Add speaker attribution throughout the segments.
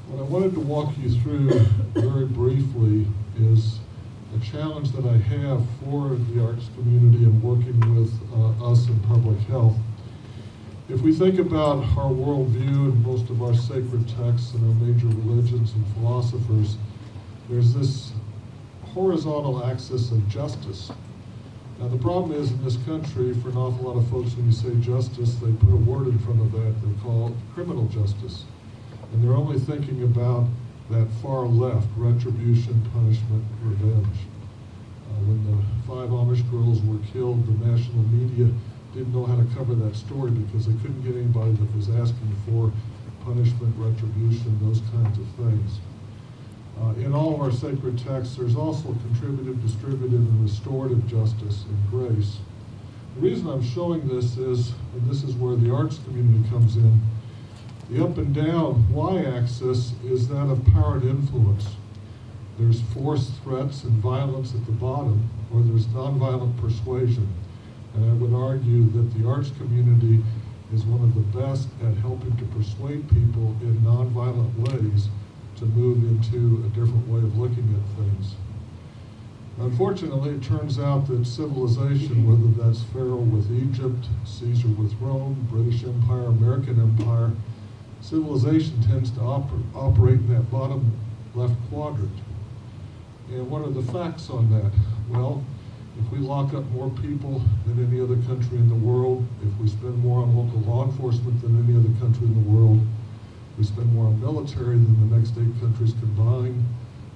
Speaker 1: What I wanted to walk you through very briefly is a challenge that I have for the arts community and working with us in public health. If we think about our worldview and most of our sacred texts and our major religions and philosophers, there's this horizontal axis of justice. Now the problem is in this country, for an awful lot of folks, when you say justice, they put a word in front of that they call criminal justice. And they're only thinking about that far left, retribution, punishment, revenge. When the 5 Amish girls were killed, the national media didn't know how to cover that story because they couldn't get anybody that was asking for punishment, retribution, those kinds of things. In all of our sacred texts, there's also contributive, distributive, and restorative justice and grace. The reason I'm showing this is, and this is where the arts community comes in, the up and down y-axis is that of power and influence. There's force, threats, and violence at the bottom, or there's nonviolent persuasion. And I would argue that the arts community is one of the best at helping to persuade people in nonviolent ways to move into a different way of looking at things. Unfortunately, it turns out that civilization, whether that's Pharaoh with Egypt, Caesar with Rome, British Empire, American Empire, civilization tends to operate in that bottom left quadrant. And what are the facts on that? Well, if we lock up more people than any other country in the world, if we spend more on local law enforcement than any other country in the world, we spend more on military than the next 8 countries combined,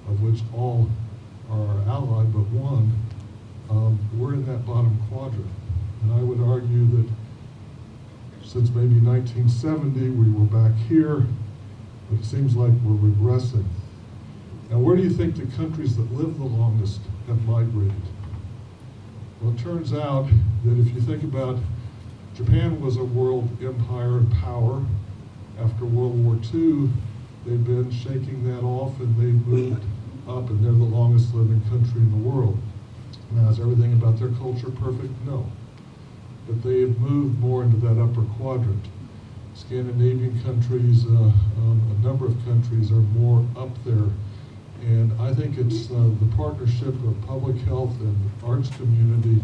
Speaker 1: of which all are our ally but one, we're in that bottom quadrant. And I would argue that since maybe 1970, we were back here, but it seems like we're regressing. Now, where do you think the countries that live the longest have migrated? Well, it turns out that if you think about Japan was a world empire and power. After World War II, they've been shaking that off and they've moved up, and they're the longest living country in the world. Now, is everything about their culture perfect? No. But they have moved more into that upper quadrant. Scandinavian countries, a number of countries are more up there. And I think it's the partnership of public health and the arts community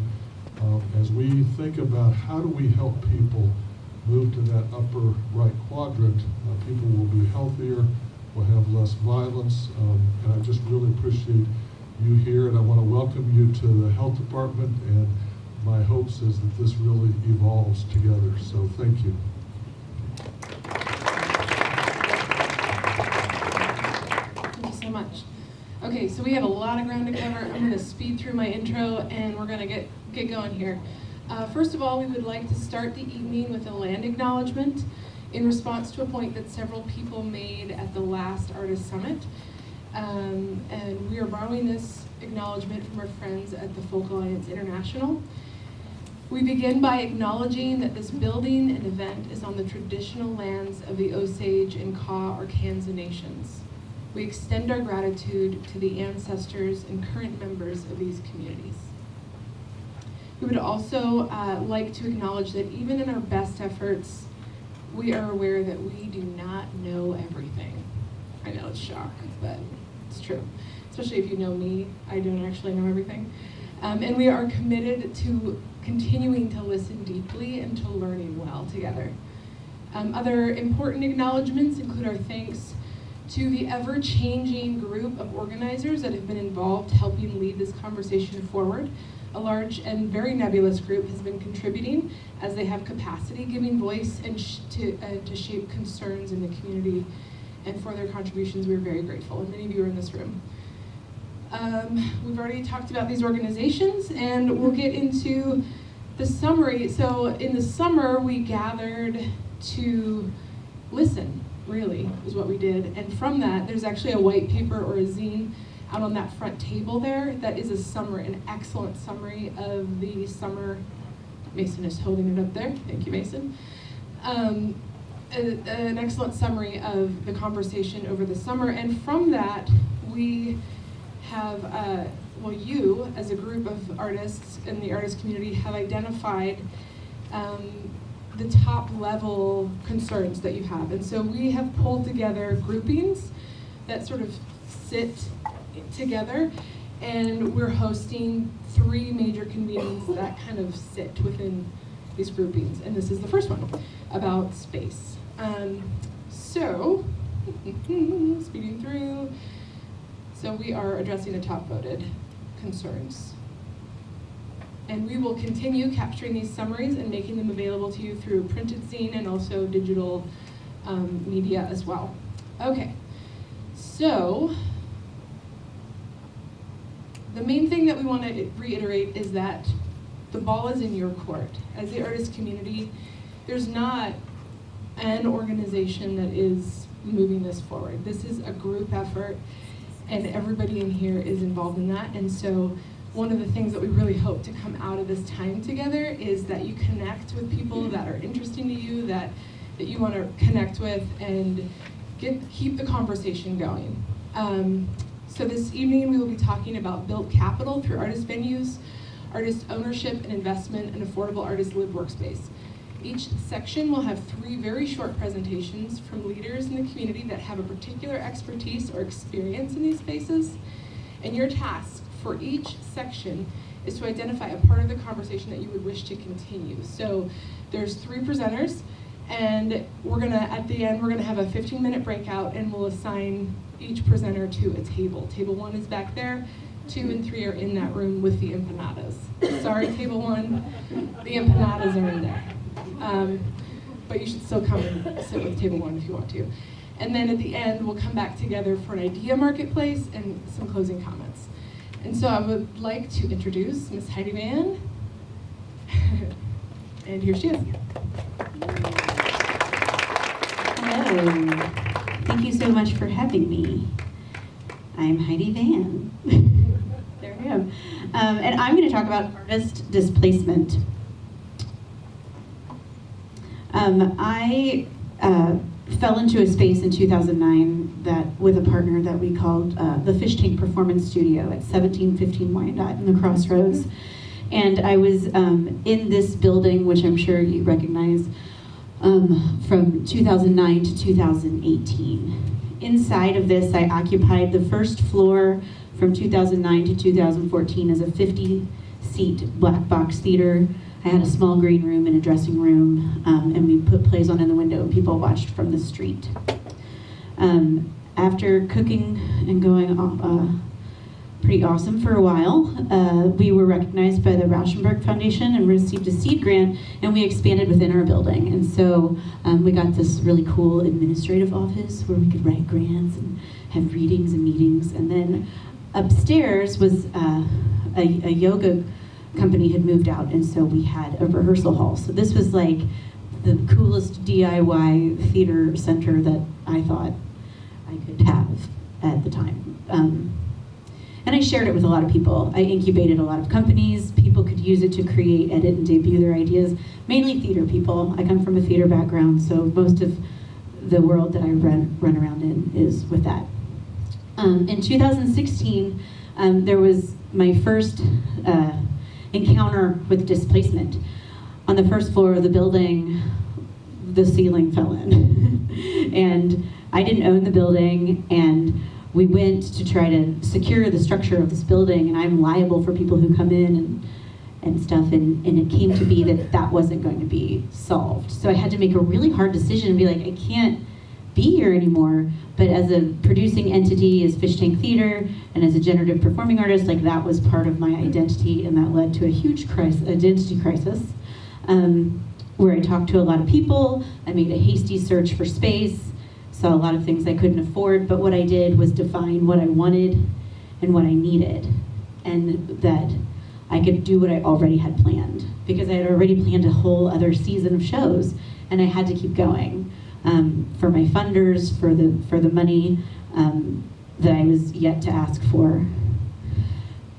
Speaker 1: as we think about how do we help people move to that upper right quadrant. People will be healthier, will have less violence, and I just really appreciate you here, and I want to welcome you to the health department, and my hopes is that this really evolves together, so thank you.
Speaker 2: Thank you so much. Okay, so we have a lot of ground to cover. I'm going to speed through my intro, and we're going to get going here. First of all, we would like to start the evening with a land acknowledgement in response to a point that several people made at the last Artist Summit. And we are borrowing this acknowledgement from our friends at the Folk Alliance International. We begin by acknowledging that this building and event is on the traditional lands of the Osage and Kaw or Kansa nations. We extend our gratitude to the ancestors and current members of these communities. We would also like to acknowledge that even in our best efforts, we are aware that we do not know everything. I know it's shock, but it's true. Especially if you know me, I don't actually know everything. And we are committed to continuing to listen deeply and to learning well together. Other important acknowledgements include our thanks to the ever-changing group of organizers that have been involved helping lead this conversation forward. A large and very nebulous group has been contributing as they have capacity, giving voice and to shape concerns in the community. And for their contributions, we're very grateful, and many of you are in this room. We've already talked about these organizations, and we'll get into the summary. So in the summer, we gathered to listen, really, is what we did. And from that, there's actually a white paper or a zine out on that front table there that is a summary, an excellent summary of the summer. Mason is holding it up there. Thank you, Mason. An excellent summary of the conversation over the summer. And from that, we have, you as a group of artists in the artist community have identified the top level concerns that you have. And so we have pulled together groupings that sort of sit together, and we're hosting 3 major convenings that kind of sit within these groupings. And this is the first one, about space. So, speeding through. So we are addressing the top voted concerns. And we will continue capturing these summaries and making them available to you through printed zine and also digital media as well. Okay, so the main thing that we want to reiterate is that the ball is in your court. As the artist community, there's not an organization that is moving this forward. This is a group effort, and everybody in here is involved in that. And so one of the things that we really hope to come out of this time together is that you connect with people that are interesting to you, that you want to connect with, and keep the conversation going. So this evening we will be talking about built capital through artist venues, artist ownership and investment, and affordable artist lived workspace. Each section will have 3 very short presentations from leaders in the community that have a particular expertise or experience in these spaces. And your task for each section is to identify a part of the conversation that you would wish to continue. So there's 3 presenters, and at the end, we're gonna have a 15-minute breakout, and we'll assign each presenter to a table. Table 1 is back there, 2 and 3 are in that room with the empanadas. Sorry, table 1, the empanadas are in there. But you should still come and sit with table 1 if you want to. And then at the end, we'll come back together for an idea marketplace and some closing comments. And so I would like to introduce Miss Heidi Van. And here she is.
Speaker 3: Hello. Thank you so much for having me. I'm Heidi Van. There I am. And I'm going to talk about artist displacement. I fell into a space in 2009 with a partner that we called the Fishtank Performance Studio at 1715 Wyandotte in the Crossroads. And I was in this building, which I'm sure you recognize, from 2009 to 2018. Inside of this, I occupied the first floor from 2009 to 2014 as a 50-seat black box theater. I had a small green room and a dressing room, and we put plays on in the window, and people watched from the street. After cooking and going pretty awesome for a while, we were recognized by the Rauschenberg Foundation and received a seed grant, and we expanded within our building. And so we got this really cool administrative office where we could write grants and have readings and meetings. And then upstairs was a yoga company had moved out, and so we had a rehearsal hall. So this was like the coolest DIY theater center that I thought I could have at the time. And I shared it with a lot of people. I incubated a lot of companies. People could use it to create, edit, and debut their ideas, mainly theater people. I come from a theater background, so most of the world that I run around in is with that. In 2016, there was my first encounter with displacement. On the first floor of the building, the ceiling fell in. And I didn't own the building, and we went to try to secure the structure of this building, and I'm liable for people who come in and stuff, and it came to be that wasn't going to be solved. So I had to make a really hard decision and be like, I can't be here anymore. But as a producing entity, as Fishtank Theater, and as a generative performing artist, like that was part of my identity, and that led to a huge identity crisis, where I talked to a lot of people. I made a hasty search for space, saw a lot of things I couldn't afford, but what I did was define what I wanted and what I needed, and that I could do what I already had planned, because I had already planned a whole other season of shows, and I had to keep going. For my funders, for the money that I was yet to ask for.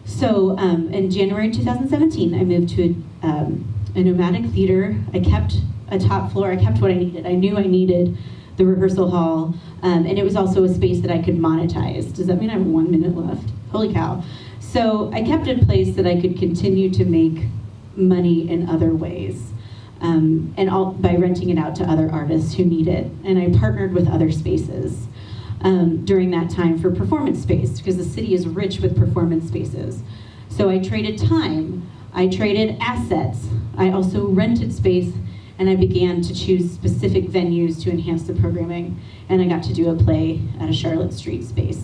Speaker 3: So in January 2017, I moved to a nomadic theater. I kept a top floor. I kept what I needed. I knew I needed the rehearsal hall, and it was also a space that I could monetize. Does that mean I have 1 minute left? Holy cow. So I kept a place that I could continue to make money in other ways. and all by renting it out to other artists who need it. And I partnered with other spaces during that time for performance space, because the city is rich with performance spaces. So I traded time, I traded assets, I also rented space, and I began to choose specific venues to enhance the programming. And I got to do a play at a Charlotte Street space.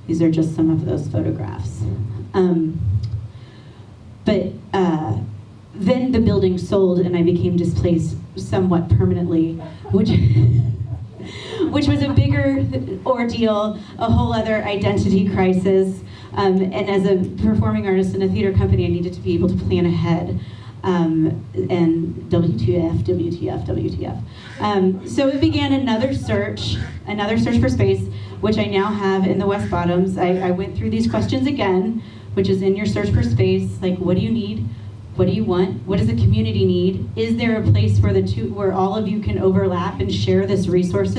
Speaker 3: These are just some of those photographs. Then the building sold and I became displaced somewhat permanently, which was a bigger ordeal, a whole other identity crisis. And as a performing artist in a theater company, I needed to be able to plan ahead. And WTF. So it began another search for space, which I now have in the West Bottoms. I went through these questions again, which is in your search for space, like what do you need? What do you want? What does the community need? Is there a place where all of you can overlap and share this resource?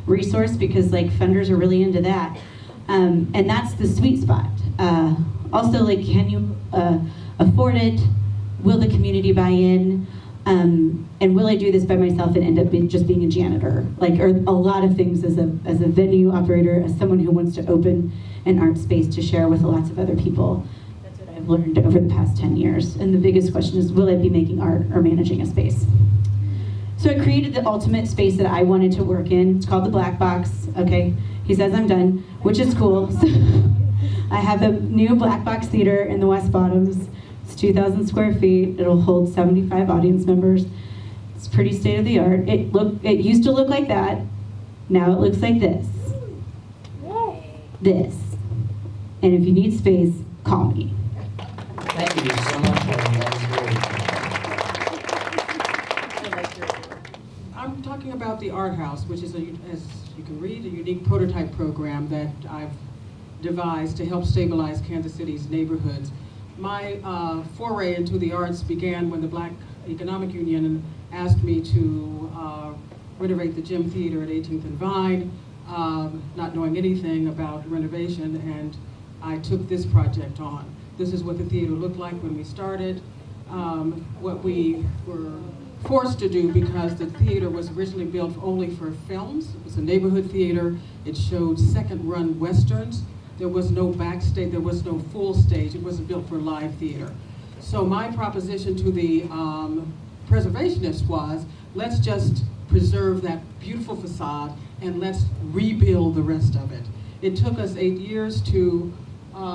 Speaker 3: Because like funders are really into that. And that's the sweet spot. Also, like, can you afford it? Will the community buy in? And will I do this by myself and end up just being a janitor? Like, or a lot of things as a venue operator, as someone who wants to open an art space to share with lots of other people. That's what I've learned over the past 10 years. And the biggest question is, will I be making art or managing a space? So I created the ultimate space that I wanted to work in. It's called the Black Box. Okay, he says I'm done, which is cool. So I have a new Black Box theater in the West Bottoms. It's 2,000 square feet. It'll hold 75 audience members. It's pretty state of the art. It used to look like that. Now it looks like this. This. And if you need space, call me.
Speaker 4: Thank you so much, Heidi. That was great.
Speaker 5: I'm talking about the Arthouse, which is, as you can read, a unique prototype program that I've devised to help stabilize Kansas City's neighborhoods. My foray into the arts began when the Black Economic Union asked me to renovate the Gym Theater at 18th and Vine, not knowing anything about renovation, and I took this project on. This is what the theater looked like when we started, what we were forced to do because the theater was originally built only for films. It was a neighborhood theater. It showed second-run westerns. There was no backstage, there was no full stage. It wasn't built for live theater. So my proposition to the preservationists was, let's just preserve that beautiful facade and let's rebuild the rest of it. It took us 8 years to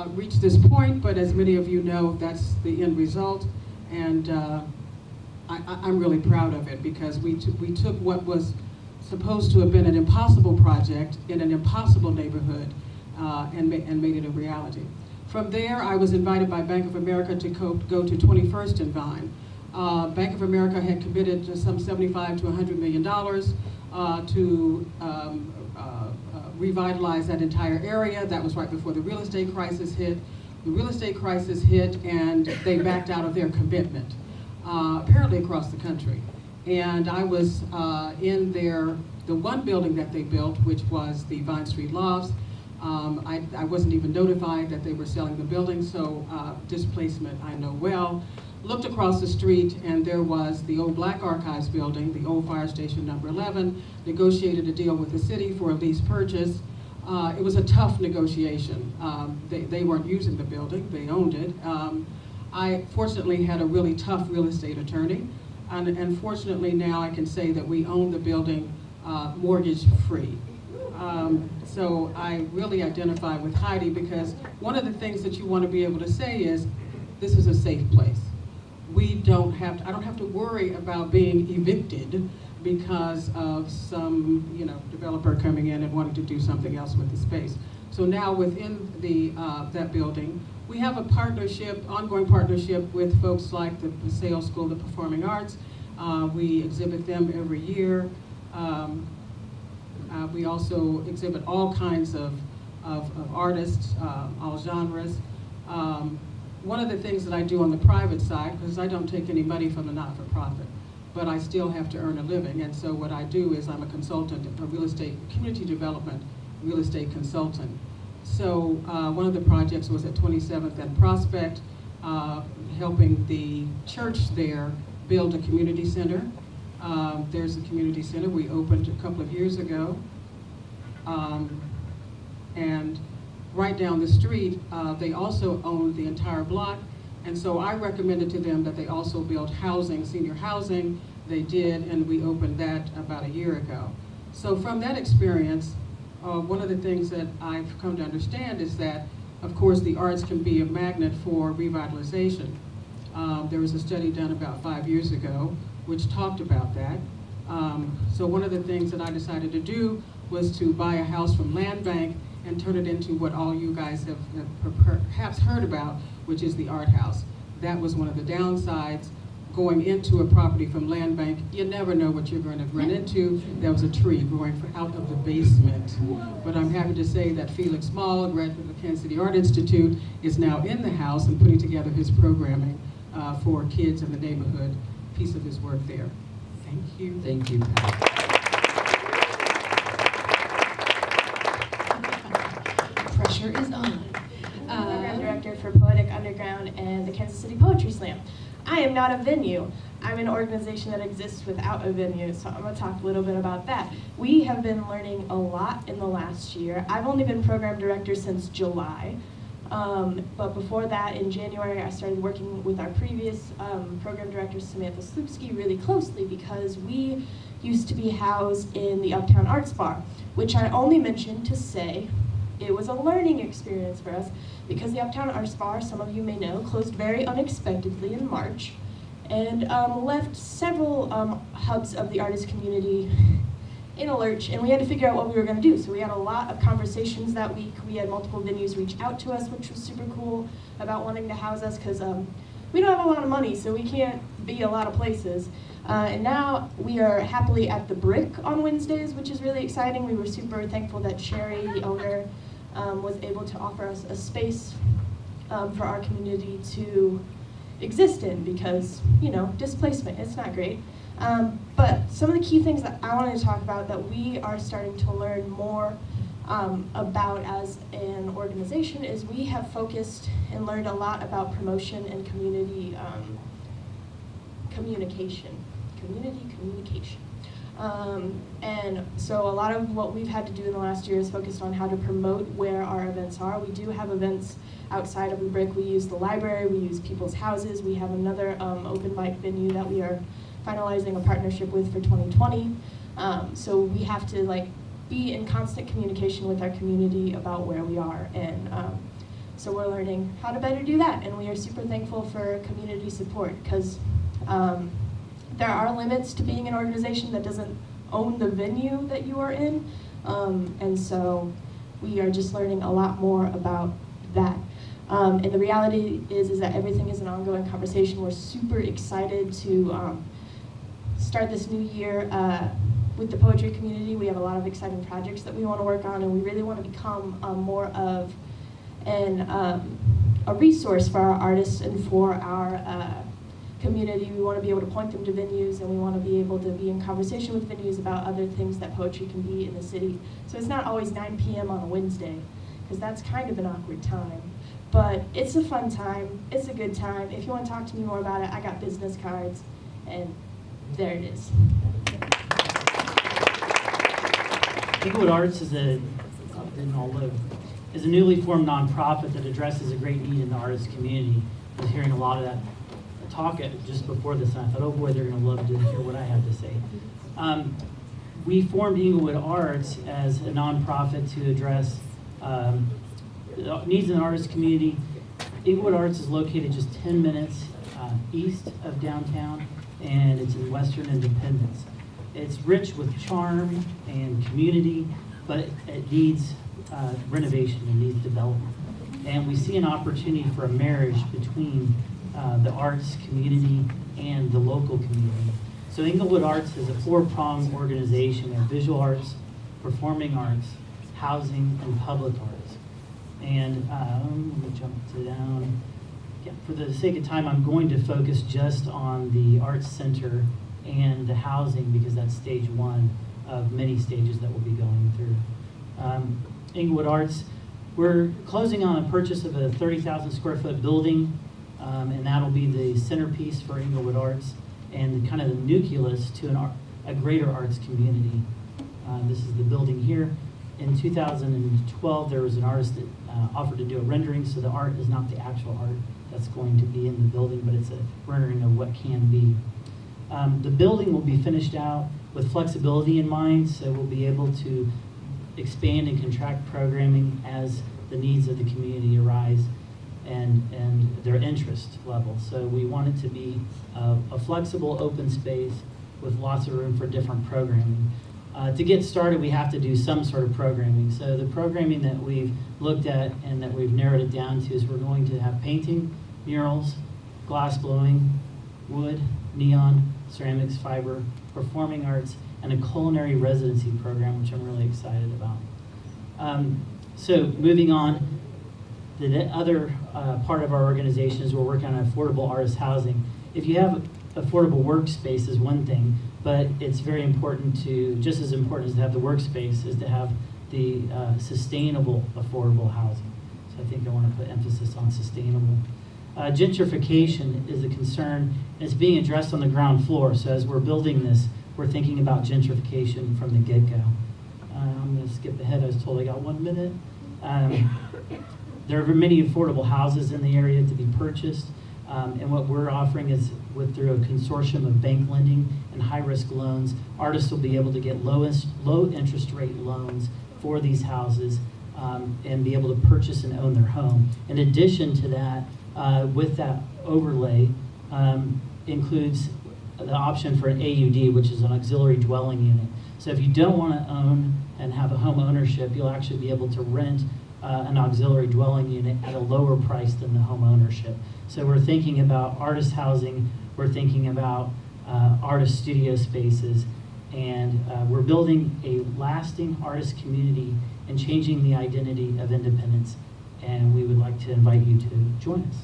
Speaker 5: reach this point, but as many of you know, that's the end result. And I'm really proud of it because we took what was supposed to have been an impossible project in an impossible neighborhood and made it a reality. From there, I was invited by Bank of America to go to 21st and Vine. Bank of America had committed to some $75 to $100 million to revitalize that entire area. That was right before the real estate crisis hit. The real estate crisis hit and they backed out of their commitment, apparently across the country. And I was in the one building that they built, which was the Vine Street Lofts. I wasn't even notified that they were selling the building, so displacement I know well. Looked across the street and there was the old Black Archives building, the old fire station number 11, negotiated a deal with the city for a lease purchase. It was a tough negotiation. They weren't using the building, they owned it. I fortunately had a really tough real estate attorney, and fortunately now I can say that we own the building mortgage free. So I really identify with Heidi because one of the things that you want to be able to say is, this is a safe place. I don't have to worry about being evicted because of some, developer coming in and wanting to do something else with the space. So now within that building, we have a partnership, ongoing partnership with folks like the Paseo School of Performing Arts. We exhibit them every year. We also exhibit all kinds of artists, all genres. One of the things that I do on the private side, because I don't take any money from the not-for-profit, but I still have to earn a living, and so what I do is I'm a consultant, a real estate, community development real estate consultant. So one of the projects was at 27th and Prospect, helping the church there build a community center. There's a community center we opened a couple of years ago. And right down the street, they also own the entire block. And so I recommended to them that they also build housing, senior housing. They did, and we opened that about a year ago. So from that experience, one of the things that I've come to understand is that, of course, the arts can be a magnet for revitalization. There was a study done about 5 years ago which talked about that. So one of the things that I decided to do was to buy a house from Land Bank and turn it into what all you guys have perhaps heard about, which is the Arthouse. That was one of the downsides. Going into a property from Land Bank, you never know what you're going to run into. There was a tree growing out of the basement. But I'm happy to say that Felix Mall, a graduate of the Kansas City Art Institute, is now in the house and putting together his programming for kids in the neighborhood. Piece of his work there. Thank you.
Speaker 4: Thank you.
Speaker 2: Pressure is on.
Speaker 6: Program director for Poetic Underground and the Kansas City Poetry Slam. I am not a venue. I'm an organization that exists without a venue, so I'm going to talk a little bit about that. We have been learning a lot in the last year. I've only been program director since July, but before that, in January, I started working with our previous program director, Samantha Slupski, really closely because we used to be housed in the Uptown Arts Bar, which I only mentioned to say it was a learning experience for us because the Uptown Arts Bar, some of you may know, closed very unexpectedly in March and left several hubs of the artist community in a lurch, and we had to figure out what we were going to do. So we had a lot of conversations that week. We had multiple venues reach out to us, which was super cool, about wanting to house us because we don't have a lot of money, so we can't be a lot of places. And now we are happily at the Brick on Wednesdays, which is really exciting. We were super thankful that Sherry, the owner, was able to offer us a space for our community to exist in because, you know, displacement, it's not great. But some of the key things that I wanted to talk about that we are starting to learn more about as an organization is we have focused and learned a lot about promotion and community communication. And so a lot of what we've had to do in the last year is focused on how to promote where our events are. We do have events outside of the Brick. We use the library, we use people's houses. We have another open mic venue that we are finalizing a partnership with for 2020. So we have to be in constant communication with our community about where we are. And so we're learning how to better do that. And we are super thankful for community support because there are limits to being an organization that doesn't own the venue that you are in. And so we are just learning a lot more about that. And the reality is that everything is an ongoing conversation. We're super excited to start this new year with the poetry community. We have a lot of exciting projects that we want to work on, and we really want to become more of a resource for our artists and for our community. We want to be able to point them to venues, and we want to be able to be in conversation with venues about other things that poetry can be in the city. So it's not always 9 p.m. on a Wednesday, because that's kind of an awkward time. But it's a fun time. It's a good time. If you want to talk to me more about it, I got business cards, and there it is.
Speaker 7: Englewood Arts is a newly formed nonprofit that addresses a great need in the artist community. I was hearing a lot of that talk just before this, and I thought, oh boy, they're going to love to hear what I have to say. We formed Englewood Arts as a nonprofit to address needs in the artist community. Englewood Arts is located just 10 minutes east of downtown, and it's in Western Independence. It's rich with charm and community, but it needs renovation, it needs development. And we see an opportunity for a marriage between the arts community and the local community. So Englewood Arts is a four-pronged organization of visual arts, performing arts, housing, and public arts. And let me jump down. Yeah, for the sake of time, I'm going to focus just on the Arts Center and the housing because that's stage one of many stages that we'll be going through. Englewood Arts, we're closing on a purchase of a 30,000 square foot building, and that'll be the centerpiece for Englewood Arts. and kind of the nucleus to a greater arts community. This is the building here. In 2012, there was an artist that offered to do a rendering, so the art is not the actual art that's going to be in the building, but it's a rendering of what can be. The building will be finished out with flexibility in mind, so we'll be able to expand and contract programming as the needs of the community arise and their interest level. So we want it to be a flexible open space with lots of room for different programming. To get started, we have to do some sort of programming. So the programming that we've looked at and that we've narrowed it down to is we're going to have painting, murals, glass blowing, wood, neon, ceramics, fiber, performing arts, and a culinary residency program, which I'm really excited about. So moving on, the other part of our organization is we're working on affordable artist housing. If you have affordable workspace is one thing, but it's very important to, just as important as to have the workspace, is to have the sustainable affordable housing. So I think I want to put emphasis on sustainable. Gentrification is a concern. It's being addressed on the ground floor. So as we're building this, we're thinking about gentrification from the get-go. I'm going to skip ahead. I was told I got 1 minute. There are many affordable houses in the area to be purchased. And what we're offering is through a consortium of bank lending and high-risk loans, artists will be able to get low interest rate loans for these houses and be able to purchase and own their home. In addition to that, with that overlay, includes the option for an AUD, which is an auxiliary dwelling unit. So if you don't want to own and have a home ownership, you'll actually be able to rent an auxiliary dwelling unit at a lower price than the home ownership. So we're thinking about artist housing, we're thinking about artist studio spaces, and we're building a lasting artist community and changing the identity of independence. And we would like to invite you to join us.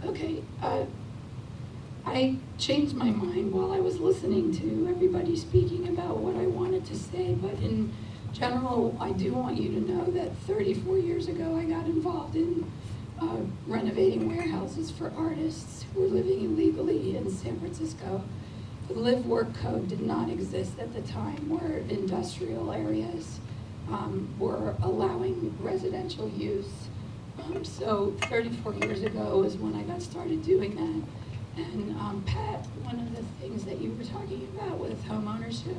Speaker 8: Okay, I changed my mind while I was listening to everybody speaking about what I wanted to say, but in general, I do want you to know that 34 years ago, I got involved in renovating warehouses for artists who were living illegally in San Francisco. The Live-Work Code did not exist at the time, where industrial areas were allowing residential use. So 34 years ago is when I got started doing that. And Pat, one of the things that you were talking about with home ownership,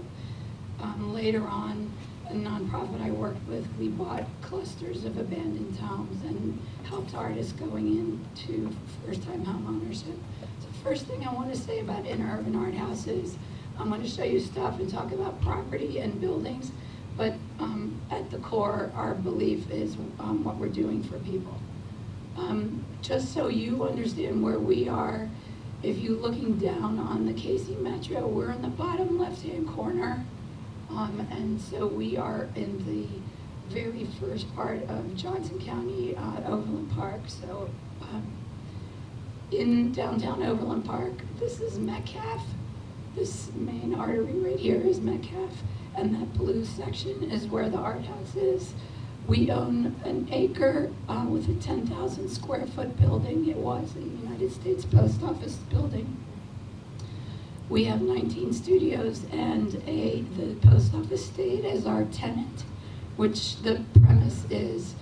Speaker 8: later on, a nonprofit I worked with, we bought clusters of abandoned homes and helped artists going into first-time home ownership. So the first thing I want to say about InterUrban Art House is I'm going to show you stuff and talk about property and buildings, but at the core, our belief is what we're doing for people. Just so you understand where we are, if you're looking down on the KC Metro, we're in the bottom left-hand corner. And so we are in the very first part of Johnson County, Overland Park. So in downtown Overland Park, this is Metcalf. This main artery right here is Metcalf. And that blue section is where the art house is. We own an acre with a 10,000 square foot building. It was the United States Post Office building. We have 19 studios and the post office stayed as our tenant, which the premise is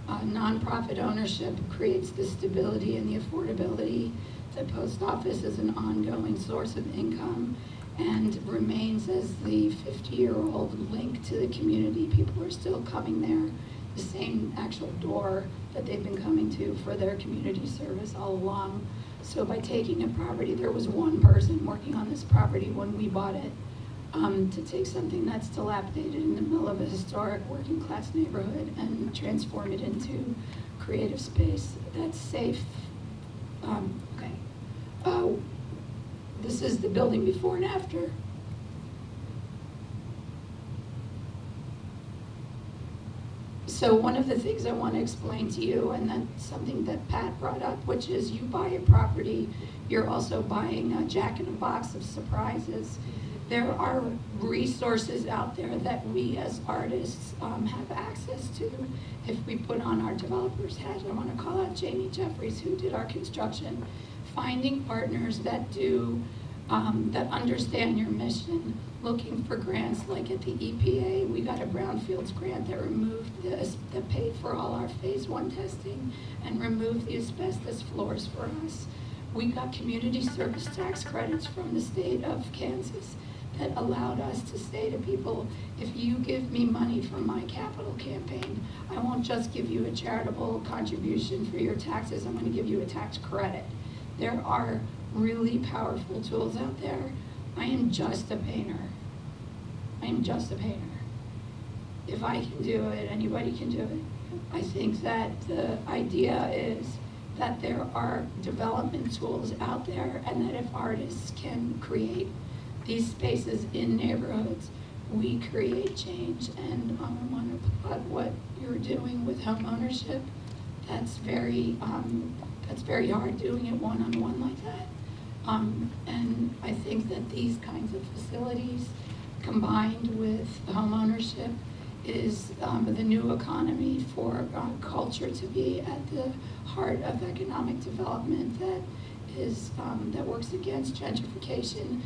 Speaker 8: nonprofit ownership creates the stability and the affordability. The post office is an ongoing source of income and remains as the 50-year-old link to the community. People are still coming there, the same actual door that they've been coming to for their community service all along. So by taking a property, there was one person working on this property when we bought it, to take something that's dilapidated in the middle of a historic working class neighborhood and transform it into creative space that's safe. This is the building before and after. So one of the things I want to explain to you, and that's something that Pat brought up, which is you buy a property, you're also buying a jack in a box of surprises. there are resources out there that we as artists have access to. If we put on our developer's hat, I want to call out Jamie Jeffries, who did our construction, finding partners that do, that understand your mission, looking for grants like at the EPA. We got a brownfields grant that removed this, that paid for all our phase 1 testing and removed the asbestos floors for us. We got community service tax credits from the state of Kansas that allowed us to say to people, if you give me money for my capital campaign, I won't just give you a charitable contribution for your taxes, I'm going to give you a tax credit. There are really powerful tools out there. I am just a painter. I am just a painter. If I can do it, anybody can do it. I think that the idea is that there are development tools out there, and that if artists can create these spaces in neighborhoods, we create change. And I want to applaud what you're doing with home ownership. That's very hard, doing it one-on-one like that. And I think that these kinds of facilities combined with home ownership is the new economy for culture to be at the heart of economic development that works against gentrification,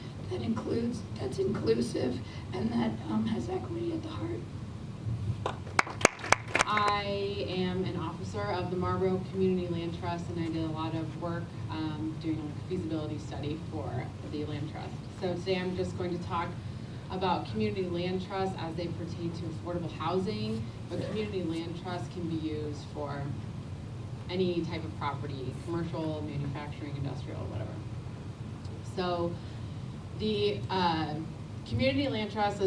Speaker 8: that's inclusive, and that has equity at the heart.
Speaker 9: I am an officer of the Marlboro Community Land Trust, and I did a lot of work doing a feasibility study for the land trust. So today I'm just going to talk about community land trusts as they pertain to affordable housing, but community land trusts can be used for any type of property, commercial, manufacturing, industrial, whatever. So the community land trust,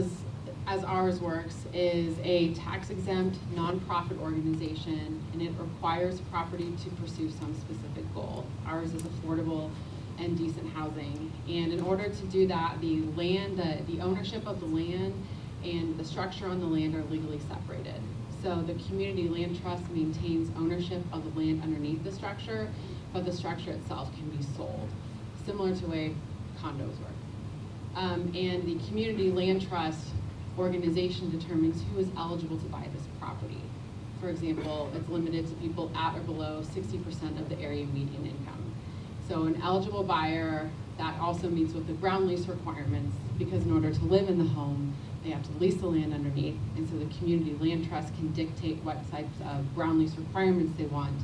Speaker 9: as ours works, is a tax-exempt nonprofit organization, and it requires property to pursue some specific goal. Ours is affordable and decent housing. And in order to do that, the ownership of the land and the structure on the land are legally separated. So the community land trust maintains ownership of the land underneath the structure, but the structure itself can be sold, similar to the way condos work. And the community land trust organization determines who is eligible to buy this property. For example, it's limited to people at or below 60% of the area median income. So an eligible buyer, that also meets with the ground lease requirements, because in order to live in the home, they have to lease the land underneath, and so the community land trust can dictate what types of ground lease requirements they want.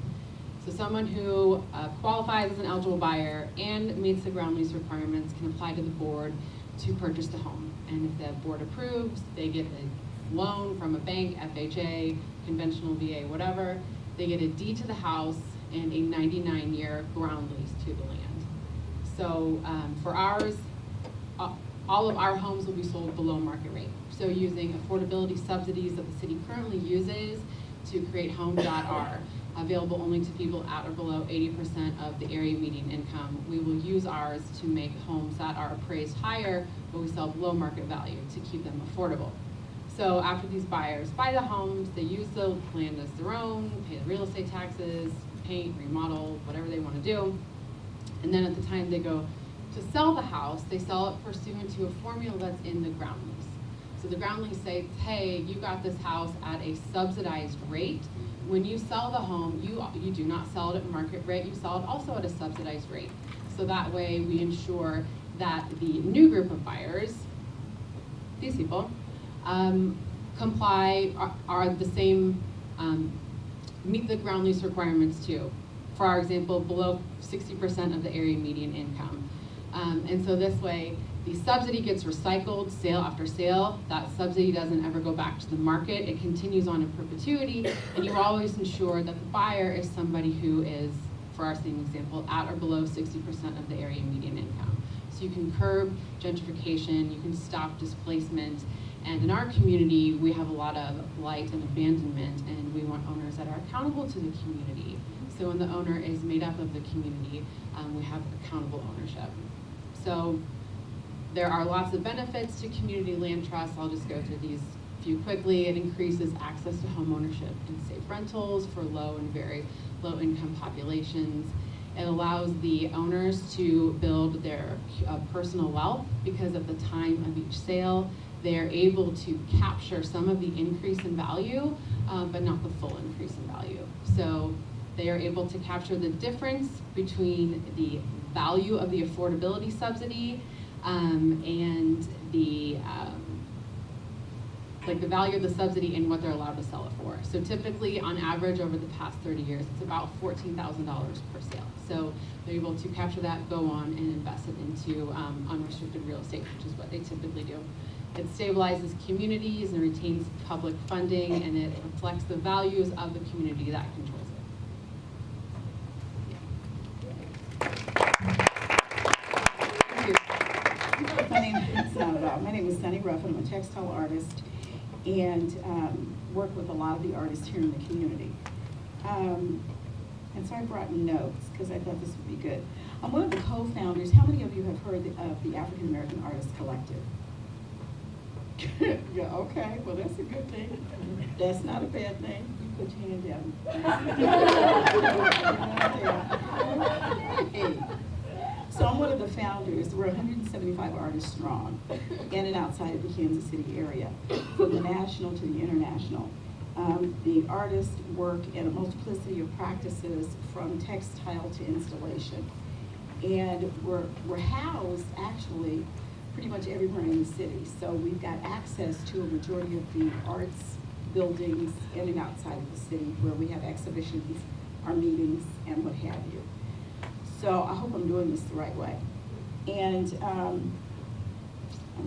Speaker 9: So someone who qualifies as an eligible buyer and meets the ground lease requirements can apply to the board to purchase the home. And if the board approves, they get a loan from a bank, FHA, conventional VA, whatever. They get a deed to the house and a 99-year ground lease to the land. So for ours, all of our homes will be sold below market rate. So using affordability subsidies that the city currently uses to create Home.R, available only to people at or below 80% of the area median income, we will use ours to make homes that are appraised higher, but we sell below market value to keep them affordable. So after these buyers buy the homes, they use the land as their own, pay the real estate taxes, paint, remodel, whatever they want to do. And then at the time they go to sell the house, they sell it pursuant to a formula that's in the ground lease. So the ground lease says, hey, you got this house at a subsidized rate. When you sell the home, you do not sell it at market rate, you sell it also at a subsidized rate. So that way we ensure that the new group of buyers, these people, comply, are the same, meet the ground lease requirements too. For our example, below 60% of the area median income. And so this way, the subsidy gets recycled sale after sale. That subsidy doesn't ever go back to the market. It continues on in perpetuity, and you always ensure that the buyer is somebody who is, for our same example, at or below 60% of the area median income. So you can curb gentrification, you can stop displacement, and in our community, we have a lot of blight and abandonment, and we want owners that are accountable to the community. So when the owner is made up of the community, we have accountable ownership. So there are lots of benefits to community land trusts. I'll just go through these few quickly. It increases access to home ownership and safe rentals for low and very low income populations. It allows the owners to build their personal wealth because at the time of each sale, they're able to capture some of the increase in value, but not the full increase in value. So they are able to capture the difference between the value of the affordability subsidy and the the value of the subsidy and what they're allowed to sell it for. So typically, on average, over the past 30 years, it's about $14,000 per sale. So they're able to capture that, go on, and invest it into unrestricted real estate, which is what they typically do. It stabilizes communities and retains public funding, and it reflects the values of the community that controls it.
Speaker 10: My name is Sonié Ruffin. I'm a textile artist and work with a lot of the artists here in the community. And so I brought notes because I thought this would be good. I'm one of the co-founders. How many of you have heard of the African American Artists Collective? Yeah, okay, well that's a good thing. That's not a bad thing. You put your hand down. Hey. So I'm one of the founders. We're 175 artists strong, in and outside of the Kansas City area, from the national to the international. The artists work in a multiplicity of practices, from textile to installation. And we're housed, actually, pretty much everywhere in the city. So we've got access to a majority of the arts buildings in and outside of the city where we have exhibitions, our meetings, and what have you. So I hope I'm doing this the right way. And I'm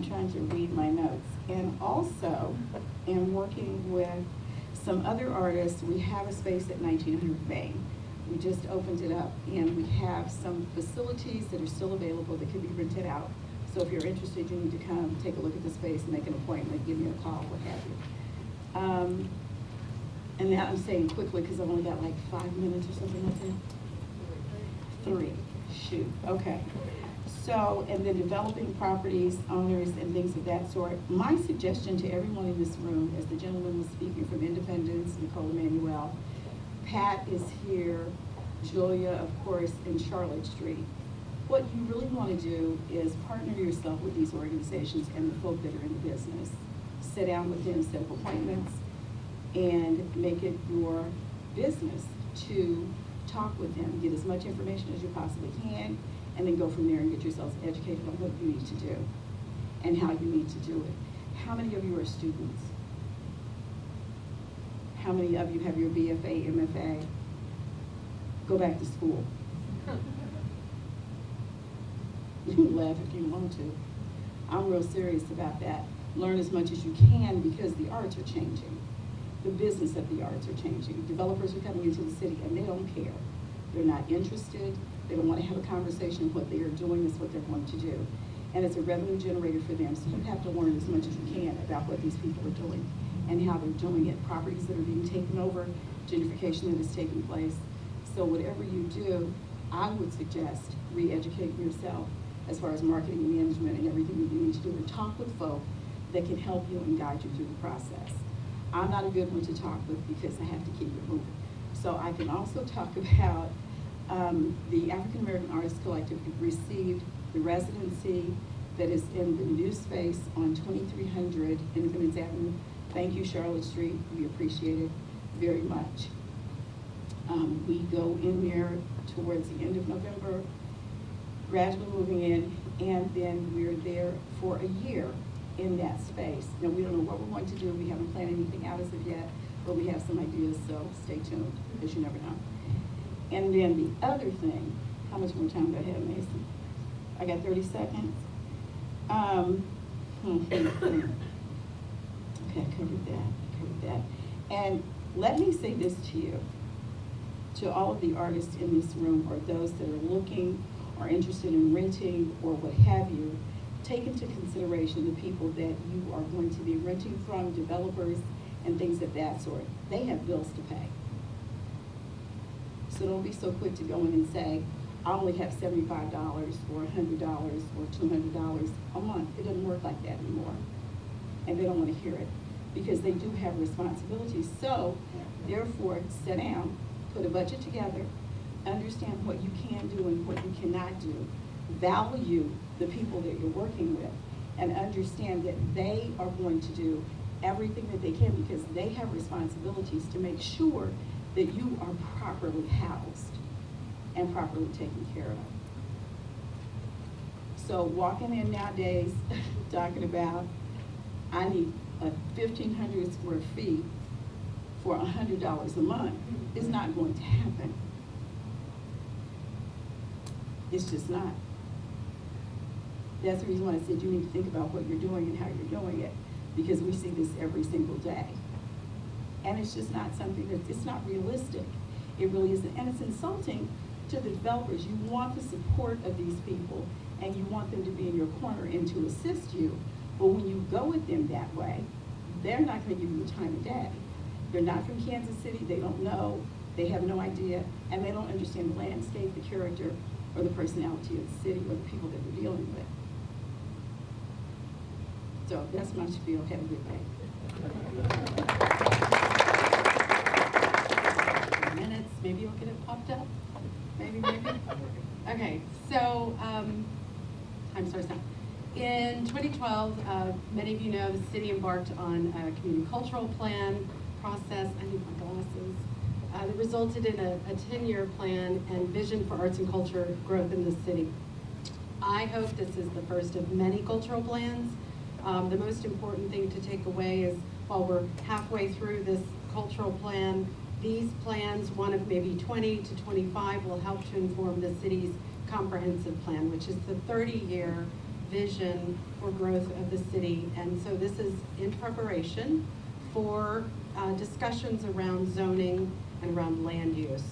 Speaker 10: trying to read my notes. And also am working with some other artists. We have a space at 1900 Main. We just opened it up, and we have some facilities that are still available that can be rented out. So if you're interested, you need to come take a look at the space, make an appointment, give me a call, what have you. And that I'm saying quickly because I've only got like 5 minutes or something like that. 3, shoot, okay. So, and then developing properties, owners, and things of that sort. My suggestion to everyone in this room, as the gentleman was speaking from Independence, Nicole, Emanuel, Pat is here, Julia, of course, and Charlotte Street. What you really want to do is partner yourself with these organizations and the folk that are in the business. Sit down with them, set up appointments, and make it your business to talk with them, get as much information as you possibly can, and then go from there and get yourselves educated on what you need to do and how you need to do it. How many of you are students? How many of you have your BFA, MFA? Go back to school. You can laugh if you want to. I'm real serious about that. Learn as much as you can because the arts are changing. The business of the arts are changing. Developers are coming into the city and they don't care. They're not interested. They don't want to have a conversation. What they are doing is what they're going to do. And it's a revenue generator for them. So you have to learn as much as you can about what these people are doing and how they're doing it. Properties that are being taken over, gentrification that is taking place. So whatever you do, I would suggest re-educating yourself as far as marketing and management and everything that you need to do, and talk with folk that can help you and guide you through the process. I'm not a good one to talk with because I have to keep it moving. So I can also talk about the African American Artists Collective received the residency that is in the new space on 2300 Independence Avenue. Thank you, Charlotte Street. We appreciate it very much. We go in there towards the end of November, gradually moving in, and then we're there for a year in that space. Now, we don't know what we're going to do. We haven't planned anything out as of yet, but we have some ideas, so stay tuned, because you never know. And then the other thing, how much more time do I have, Mason? I got 30 seconds. Okay, covered that. And let me say this to you, to all of the artists in this room, or those that are looking or interested in renting or what have you, take into consideration the people that you are going to be renting from, developers and things of that sort. They have bills to pay. So don't be so quick to go in and say, I only have $75 or $100 or $200 a month. It doesn't work like that anymore. And they don't want to hear it because they do have responsibilities. So therefore, sit down, put a budget together, Understand what you can do and what you cannot do. Value the people that you're working with, and understand that they are going to do everything that they can because they have responsibilities to make sure that you are properly housed and properly taken care of. So walking in nowadays, talking about, I need a 1,500 square feet for $100 a month, is not going to happen. It's just not. That's the reason why I said you need to think about what you're doing and how you're doing it, because we see this every single day. And it's just not something it's not realistic. It really isn't, and it's insulting to the developers. You want the support of these people, and you want them to be in your corner and to assist you. But when you go with them that way, they're not going to give you the time of day. They're not from Kansas City, they don't know, they have no idea, and they don't understand the landscape, the character, or the personality of the city or the people that they're dealing with. So that's my spiel. Have a good day.
Speaker 2: Minutes, maybe you'll get it popped up. Maybe. Okay, so, I'm sorry, stop. In 2012, many of you know the city embarked on a community cultural plan process. I need my glasses. That resulted in a 10-year plan and vision for arts and culture growth in the city. I hope this is the first of many cultural plans. The most important thing to take away is while we're halfway through this cultural plan, these plans, one of maybe 20 to 25, will help to inform the city's comprehensive plan, which is the 30-year vision for growth of the city. And so this is in preparation for discussions around zoning and around land use.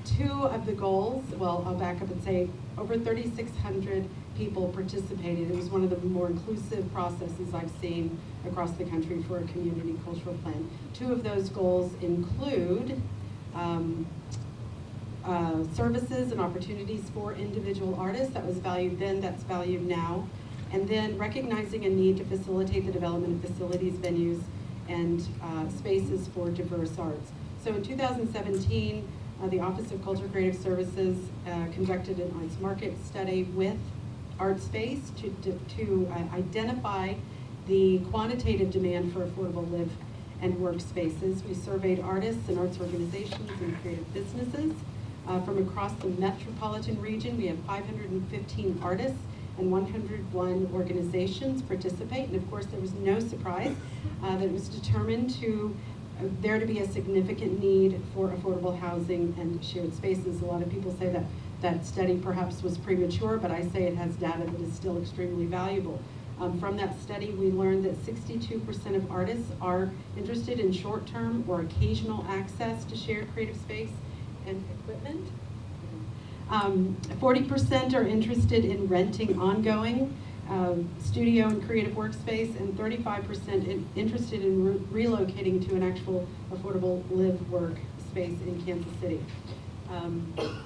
Speaker 2: Two of the goals, well, I'll back up and say over 3,600 people participated. It was one of the more inclusive processes I've seen across the country for a community cultural plan. Two of those goals include services and opportunities for individual artists. That was valued then, that's valued now. And then recognizing a need to facilitate the development of facilities, venues, and spaces for diverse arts. So in 2017, the Office of Culture Creative Services conducted an arts market study with ArtSpace to identify the quantitative demand for affordable live and work spaces. We surveyed artists and arts organizations and creative businesses from across the metropolitan region. We have 515 artists and 101 organizations participate, and of course there was no surprise that it was determined there to be a significant need for affordable housing and shared spaces. A lot of people say that that study perhaps was premature, but I say it has data that is still extremely valuable. From that study, we learned that 62% of artists are interested in short-term or occasional access to shared creative space and equipment. 40% are interested in renting ongoing studio and creative workspace, and 35% interested in relocating to an actual affordable live-work space in Kansas City.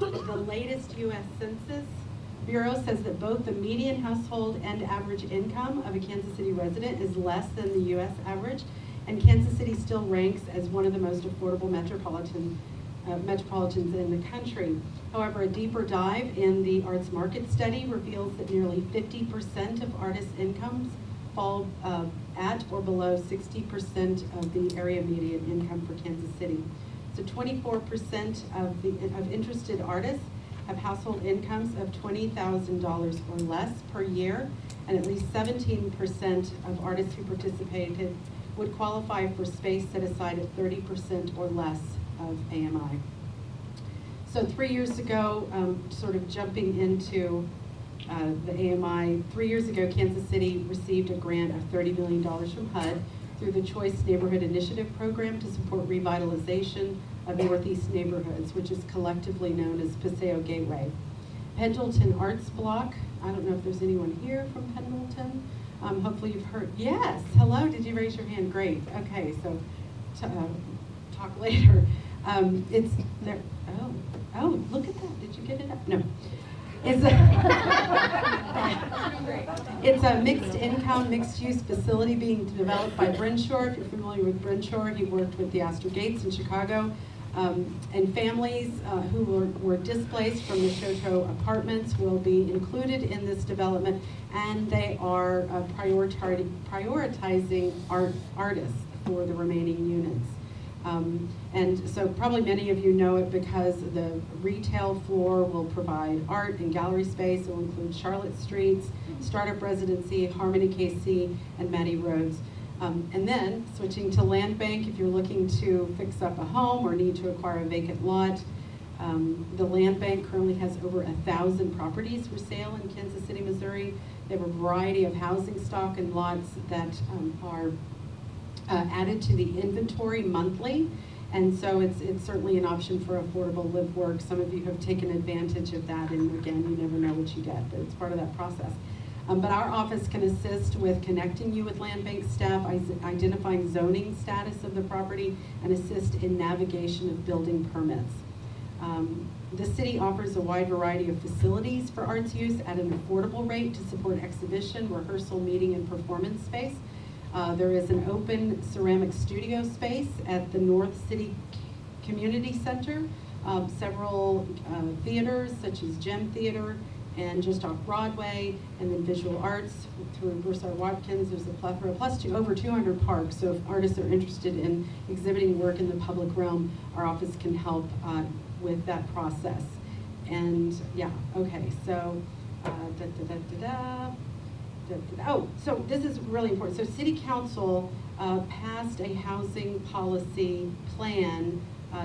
Speaker 2: The latest U.S. Census Bureau says that both the median household and average income of a Kansas City resident is less than the U.S. average, and Kansas City still ranks as one of the most affordable metropolitans in the country. However, a deeper dive in the arts market study reveals that nearly 50% of artists' incomes fall at or below 60% of the area median income for Kansas City. So 24% of interested artists have household incomes of $20,000 or less per year, and at least 17% of artists who participated would qualify for space set aside at 30% or less of AMI. So 3 years ago, sort of jumping into the AMI, 3 years ago, Kansas City received a grant of $30 million from HUD through the Choice Neighborhood Initiative Program to support revitalization of Northeast neighborhoods, which is collectively known as Paseo Gateway. Pendleton Arts Block, I don't know if there's anyone here from Pendleton. Hopefully you've heard, yes, hello, did you raise your hand? Great, okay, so talk later. It's there, oh, look at that, did you get it up? No. It's a mixed income, mixed use facility being developed by Brenshaw. If you're familiar with Brenshaw, he worked with the Astor Gates in Chicago.
Speaker 11: And families who were displaced from the Shoto apartments will be included in this development, and they are prioritizing artists for the remaining units. And so probably many of you know it because the retail floor will provide art and gallery space. It will include Charlotte Streets, Startup Residency, Harmony KC, and Mattie Rhodes. And then switching to land bank, if you're looking to fix up a home or need to acquire a vacant lot, the land bank currently has over 1,000 properties for sale in Kansas City, Missouri. They have a variety of housing stock and lots that are added to the inventory monthly, and so it's certainly an option for affordable live work. Some of you have taken advantage of that, and again, you never know what you get, but it's part of that process. But our office can assist with connecting you with land bank staff, identifying zoning status of the property, and assist in navigation of building permits. The city offers a wide variety of facilities for arts use at an affordable rate to support exhibition, rehearsal, meeting, and performance space. There is an open ceramic studio space at the North City Community Center, several theaters such as Gem Theater and just off Broadway, and then visual arts through Broussard Watkins. There's a plethora, plus over 200 parks. So if artists are interested in exhibiting work in the public realm, our office can help with that process. And yeah, okay, so oh, so this is really important. So City Council passed a housing policy plan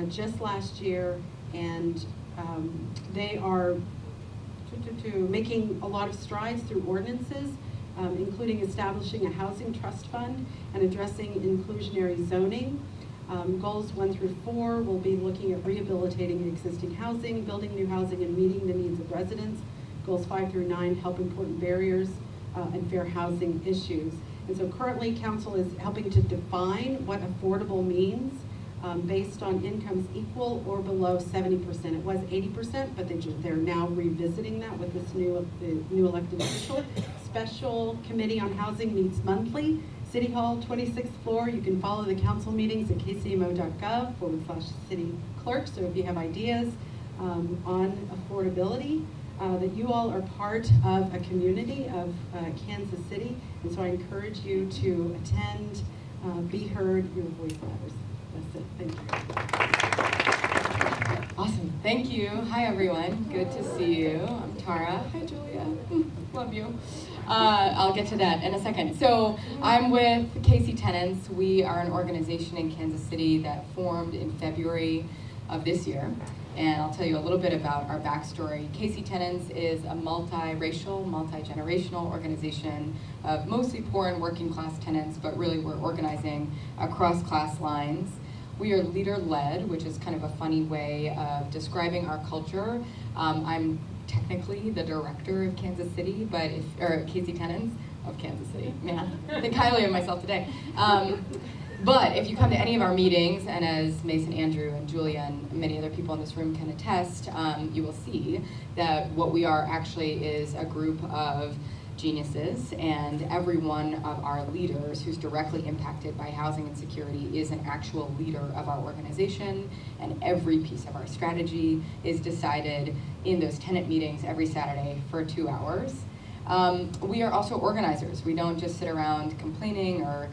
Speaker 11: just last year, and they are making a lot of strides through ordinances, including establishing a housing trust fund and addressing inclusionary zoning. Goals 1 through 4 will be looking at rehabilitating existing housing, building new housing, and meeting the needs of residents. Goals 5 through 9 help important barriers and fair housing issues. And so currently council is helping to define what affordable means based on incomes equal or below 70%. It was 80%, but they're now revisiting that with this new elected official. Special Committee on Housing meets monthly. City Hall, 26th floor. You can follow the council meetings at kcmo.gov/city clerk. So if you have ideas on affordability, that you all are part of a community of Kansas City, and so I encourage you to attend, be heard, your voice matters. That's it, thank you.
Speaker 12: Awesome, thank you. Hi everyone, good to see you. I'm Tara. Hi Julia, love you. I'll get to that in a second. So I'm with KC Tenants. We are an organization in Kansas City that formed in February of this year. And I'll tell you a little bit about our backstory. KC Tenants is a multi-racial, multi-generational organization of mostly poor and working class tenants, but really we're organizing across class lines. We are leader-led, which is kind of a funny way of describing our culture. I'm technically the director of Kansas City, or KC Tenants of Kansas City. Man, I think highly of myself today. But if you come to any of our meetings, and as Mason, Andrew, and Julia, and many other people in this room can attest, you will see that what we are actually is a group of geniuses, and every one of our leaders who's directly impacted by housing insecurity is an actual leader of our organization, and every piece of our strategy is decided in those tenant meetings every Saturday for 2 hours. We are also organizers. We don't just sit around complaining or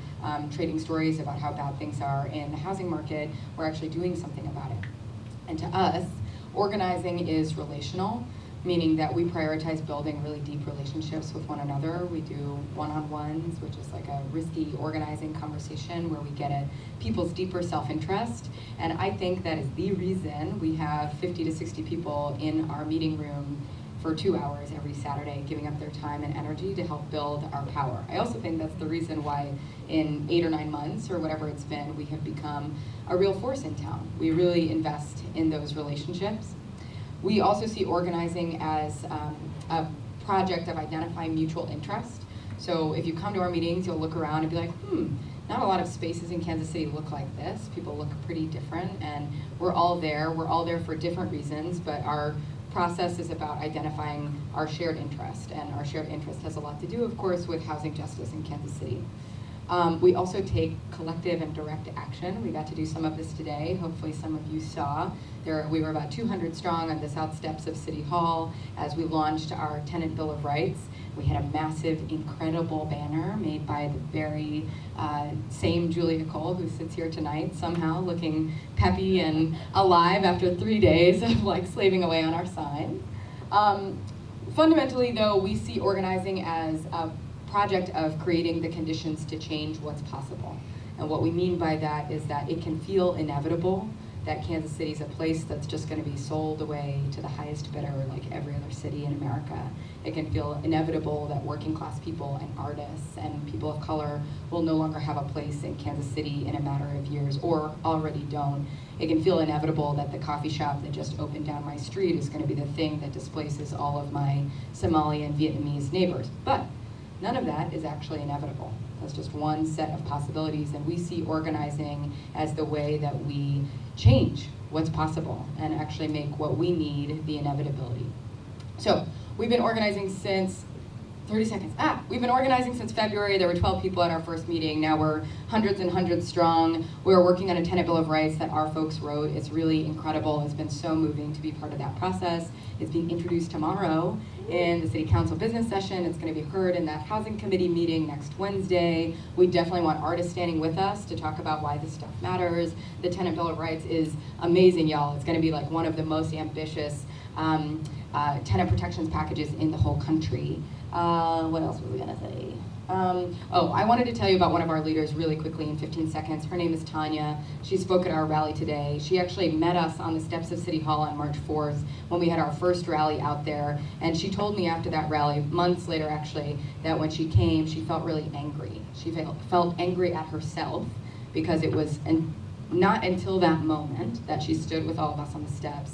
Speaker 12: trading stories about how bad things are in the housing market. We're actually doing something about it. And to us, organizing is relational, meaning that we prioritize building really deep relationships with one another. We do one-on-ones, which is like a risky organizing conversation where we get at people's deeper self-interest. And I think that is the reason we have 50 to 60 people in our meeting room for 2 hours every Saturday, giving up their time and energy to help build our power. I also think that's the reason why in 8 or 9 months, or whatever it's been, we have become a real force in town. We really invest in those relationships. We also see organizing as a project of identifying mutual interest. So if you come to our meetings, you'll look around and be like, not a lot of spaces in Kansas City look like this. People look pretty different, and we're all there. We're all there for different reasons, but our process is about identifying our shared interest, and our shared interest has a lot to do, of course, with housing justice in Kansas City. We also take collective and direct action. We got to do some of this today. Hopefully some of you saw. We were about 200 strong on the south steps of City Hall as we launched our Tenant Bill of Rights. We had a massive, incredible banner made by the very same Julia Cole who sits here tonight, somehow looking peppy and alive after 3 days of like slaving away on our sign. Fundamentally, though, we see organizing as a project of creating the conditions to change what's possible. And what we mean by that is that it can feel inevitable that Kansas City is a place that's just going to be sold away to the highest bidder like every other city in America. It can feel inevitable that working class people and artists and people of color will no longer have a place in Kansas City in a matter of years or already don't. It can feel inevitable that the coffee shop that just opened down my street is going to be the thing that displaces all of my Somali and Vietnamese neighbors. But none of that is actually inevitable. That's just one set of possibilities, and we see organizing as the way that we change what's possible and actually make what we need the inevitability. So we've been organizing since 30 seconds. We've been organizing since February. There were 12 people at our first meeting. Now we're hundreds and hundreds strong. We're working on a tenant bill of rights that our folks wrote. It's really incredible. It's been so moving to be part of that process. It's being introduced tomorrow in the City Council business session. It's going to be heard in that Housing Committee meeting next Wednesday. We definitely want artists standing with us to talk about why this stuff matters. The Tenant Bill of Rights is amazing, y'all. It's going to be like one of the most ambitious tenant protections packages in the whole country. What else was we going to say? I wanted to tell you about one of our leaders really quickly in 15 seconds. Her name is Tanya. She spoke at our rally today. She actually met us on the steps of City Hall on March 4th when we had our first rally out there. And she told me after that rally, months later actually, that when she came, she felt really angry. She felt angry at herself because it was not until that moment that she stood with all of us on the steps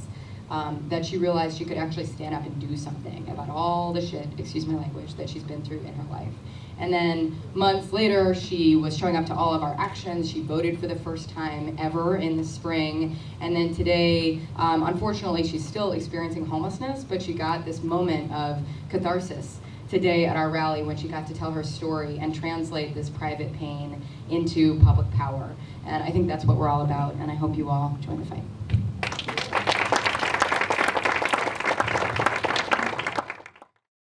Speaker 12: that she realized she could actually stand up and do something about all the shit, excuse my language, that she's been through in her life. And then months later, she was showing up to all of our actions. She voted for the first time ever in the spring. And then today, unfortunately, she's still experiencing homelessness, but she got this moment of catharsis today at our rally when she got to tell her story and translate this private pain into public power. And I think that's what we're all about, and I hope you all join the fight.